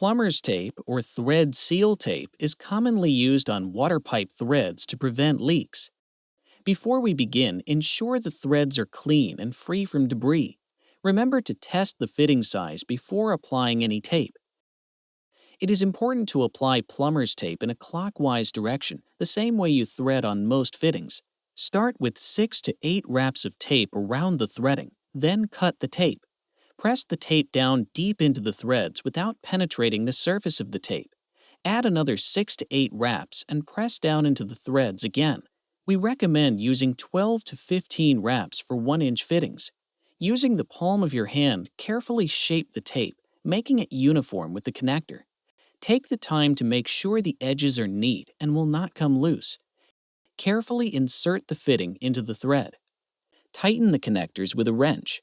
Plumber's tape or thread seal tape is commonly used on water pipe threads to prevent leaks. Before we begin, ensure the threads are clean and free from debris. Remember to test the fitting size before applying any tape. It is important to apply plumber's tape in a clockwise direction, the same way you thread on most fittings. Start with 6 to 8 wraps of tape around the threading, then cut the tape. Press the tape down deep into the threads without penetrating the surface of the tape. Add another 6 to 8 wraps and press down into the threads again. We recommend using 12 to 15 wraps for 1-inch fittings. Using the palm of your hand, carefully shape the tape, making it uniform with the connector. Take the time to make sure the edges are neat and will not come loose. Carefully insert the fitting into the thread. Tighten the connectors with a wrench.